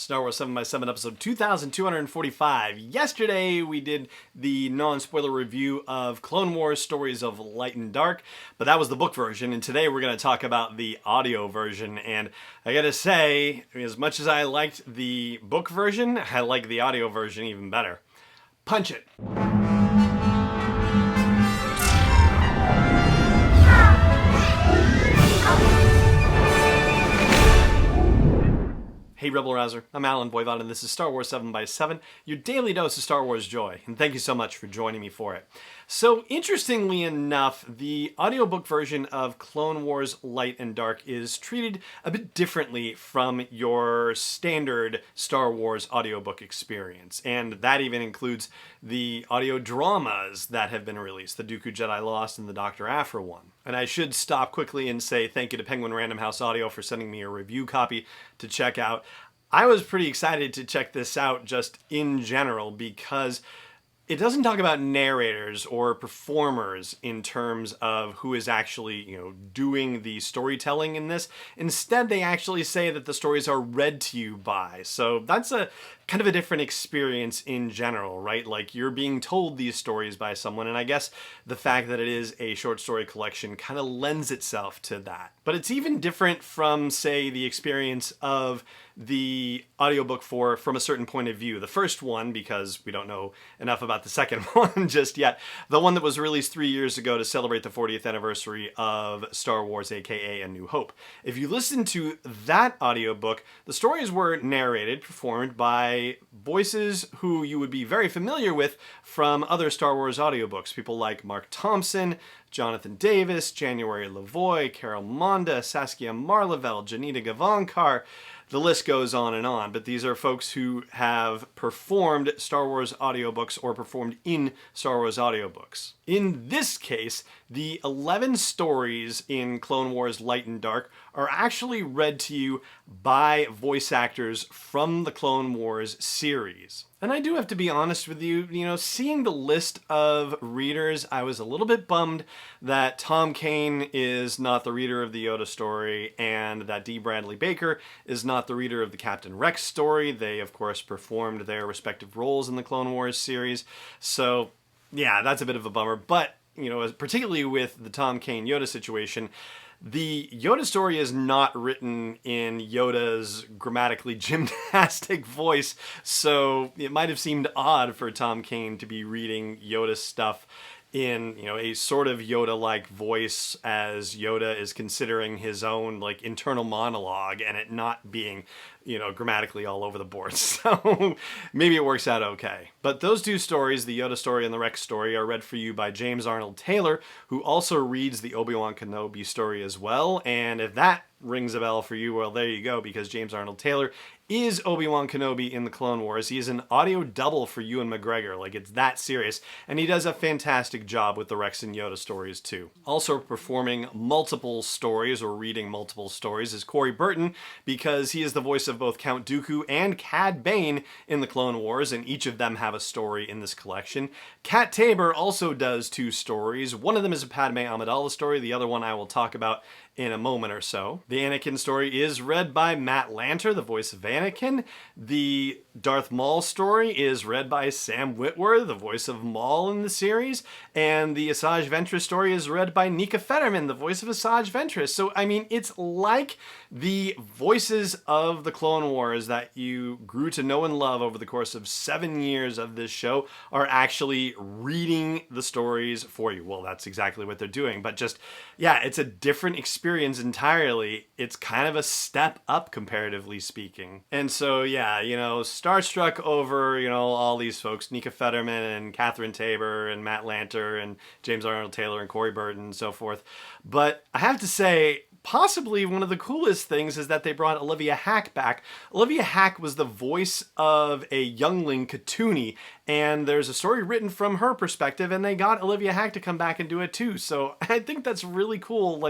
Star Wars 7x7 episode 2245. Yesterday we did the non-spoiler review of Clone Wars Stories of Light and Dark, but that was the book version, and today we're going to talk about the audio version. And I gotta say, as much as I liked the book version, I like the audio version even better. Punch it! Hey Rebel Rouser, I'm Alan Voivod, and this is Star Wars 7x7, your daily dose of Star Wars joy, and thank you so much for joining me for it. So, interestingly enough, the audiobook version of Clone Wars Light and Dark is treated a bit differently from your standard Star Wars audiobook experience, and that even includes the audio dramas that have been released, the Dooku, Jedi Lost, and the Doctor Aphra one. And I should stop quickly and say thank you to Penguin Random House Audio for sending me a review copy to check out. I was pretty excited to check this out just in general because it doesn't talk about narrators or performers in terms of who is actually, doing the storytelling in this. Instead, they actually say that the stories are read to you by. So that's a kind of a different experience in general, right? Like you're being told these stories by someone, and I guess the fact that it is a short story collection kind of lends itself to that. But it's even different from, say, the experience of the audiobook from a certain point of view. The first one, because we don't know enough about the second one just yet, the one that was released 3 years ago to celebrate the 40th anniversary of Star Wars, aka A New Hope. If you listen to that audiobook, the stories were narrated, performed by voices who you would be very familiar with from other Star Wars audiobooks. People like Mark Thompson, Jonathan Davis, January Lavoie, Carol Monda, Saskia Marlavelle, Janita Gavankar. The list goes on and on, but these are folks who have performed Star Wars audiobooks or performed in Star Wars audiobooks. In this case, the 11 stories in Clone Wars Light and Dark are actually read to you by voice actors from the Clone Wars series. And I do have to be honest with you, seeing the list of readers, I was a little bit bummed that Tom Kane is not the reader of the Yoda story and that D. Bradley Baker is not the reader of the Captain Rex story. They, of course, performed their respective roles in the Clone Wars series. So, yeah, that's a bit of a bummer. But, particularly with the Tom Kane Yoda situation, the Yoda story is not written in Yoda's grammatically gymnastic voice, so it might have seemed odd for Tom Kane to be reading Yoda's stuff in, a sort of Yoda-like voice as Yoda is considering his own, internal monologue and it not being, grammatically all over the board. So maybe it works out okay. But those two stories, the Yoda story and the Rex story, are read for you by James Arnold Taylor, who also reads the Obi-Wan Kenobi story as well. And if that rings a bell for you, well, there you go, because James Arnold Taylor is Obi-Wan Kenobi in the Clone Wars. He is an audio double for Ewan McGregor, it's that serious, and he does a fantastic job with the Rex and Yoda stories too. Also performing multiple stories or reading multiple stories is Corey Burton, because he is the voice of both Count Dooku and Cad Bane in the Clone Wars, and each of them have a story in this collection. Kat Tabor also does two stories. One of them is a Padme Amidala story, the other one I will talk about in a moment or so. The Anakin story is read by Matt Lanter, the voice of Anakin. The Darth Maul story is read by Sam Witwer, the voice of Maul in the series. And the Asajj Ventress story is read by Nika Fetterman, the voice of Asajj Ventress. So, it's like the voices of the Clone Wars that you grew to know and love over the course of 7 years of this show are actually reading the stories for you. Well, that's exactly what they're doing, but it's a different experience entirely. It's kind of a step up comparatively speaking. And so, starstruck over, all these folks, Nika Fetterman and Catherine Tabor and Matt Lanter and James Arnold Taylor and Corey Burton and so forth. But I have to say, possibly one of the coolest things is that they brought Olivia Hack back. Olivia Hack was the voice of a youngling Katuni, and there's a story written from her perspective, and they got Olivia Hack to come back and do it too. So I think that's really cool.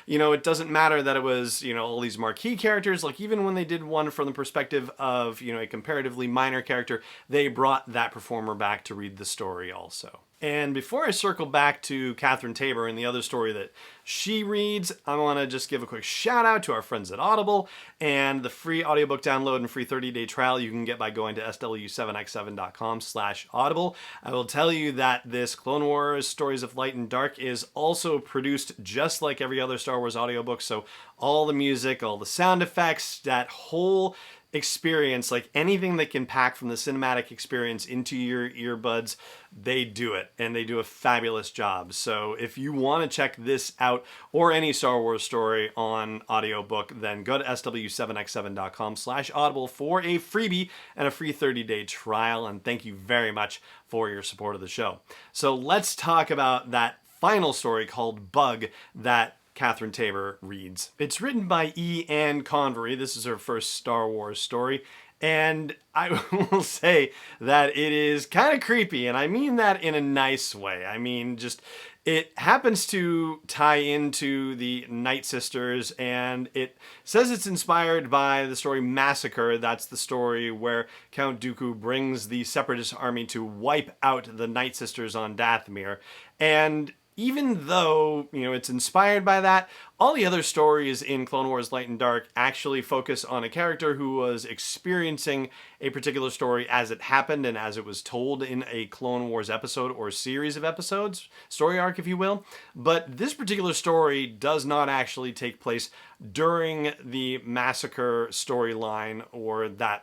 It doesn't matter that it was, all these marquee characters. Even when they did one from the perspective of, a comparatively minor character, they brought that performer back to read the story also. And before I circle back to Catherine Tabor and the other story that she reads, I want to just give a quick shout out to our friends at Audible and the free audiobook download and free 30-day trial you can get by going to sw7x7.com/audible. I will tell you that this Clone Wars Stories of Light and Dark is also produced just like every other Star Wars audiobook. So all the music, all the sound effects, that whole experience, like anything that can pack from the cinematic experience into your earbuds, they do it, and they do a fabulous job. So if you want to check this out or any Star Wars story on audiobook, then go to sw7x7.com/audible for a freebie and a free 30-day trial. And thank you very much for your support of the show. So let's talk about that final story called Bug that Catherine Tabor reads. It's written by E. Ann Convery. This is her first Star Wars story. And I will say that it is kind of creepy, and I mean that in a nice way. I mean, just it happens to tie into the Night Sisters, and it says it's inspired by the story Massacre. That's the story where Count Dooku brings the Separatist army to wipe out the Night Sisters on Dathomir. And even though, it's inspired by that, all the other stories in Clone Wars Light and Dark actually focus on a character who was experiencing a particular story as it happened and as it was told in a Clone Wars episode or series of episodes, story arc, if you will. But this particular story does not actually take place during the Massacre storyline or that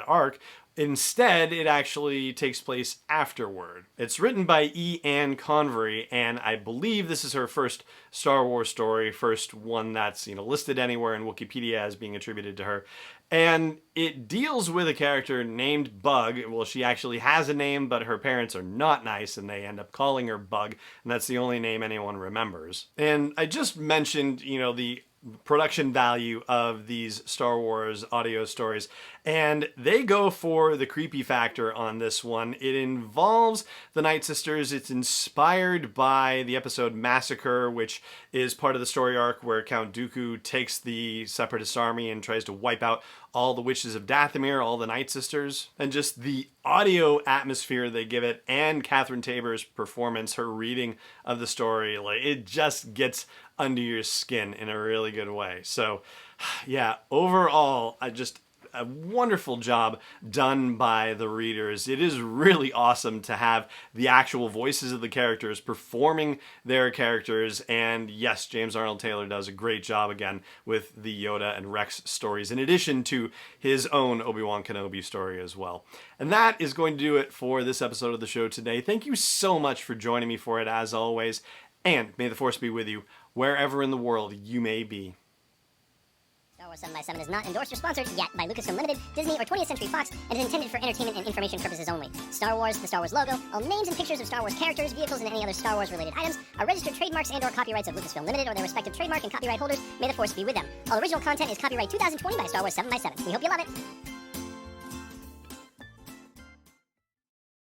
arc. Instead, it actually takes place afterward. It's written by E. Ann Convery, and I believe this is her first Star Wars story, first one that's listed anywhere in Wikipedia as being attributed to her. And it deals with a character named Bug. Well, she actually has a name, but her parents are not nice, and they end up calling her Bug, and that's the only name anyone remembers. And I just mentioned, the production value of these Star Wars audio stories, and they go for the creepy factor on this one. It involves the Night Sisters. It's inspired by the episode Massacre, which is part of the story arc where Count Dooku takes the Separatist army and tries to wipe out all the witches of Dathomir, all the Night Sisters, and just the audio atmosphere they give it, and Catherine Tabor's performance, her reading of the story, it just gets under your skin in a really good way. So yeah, overall, a wonderful job done by the readers. It is really awesome to have the actual voices of the characters performing their characters. And yes, James Arnold Taylor does a great job again with the Yoda and Rex stories, in addition to his own Obi-Wan Kenobi story as well. And that is going to do it for this episode of the show today. Thank you so much for joining me for it, as always. And may the Force be with you wherever in the world you may be. Star Wars 7x7 is not endorsed or sponsored yet by Lucasfilm Limited, Disney, or 20th Century Fox, and is intended for entertainment and information purposes only. Star Wars, the Star Wars logo, all names and pictures of Star Wars characters, vehicles, and any other Star Wars-related items are registered trademarks and/or copyrights of Lucasfilm Limited or their respective trademark and copyright holders. May the Force be with them. All original content is copyright 2020 by Star Wars 7x7. We hope you love it.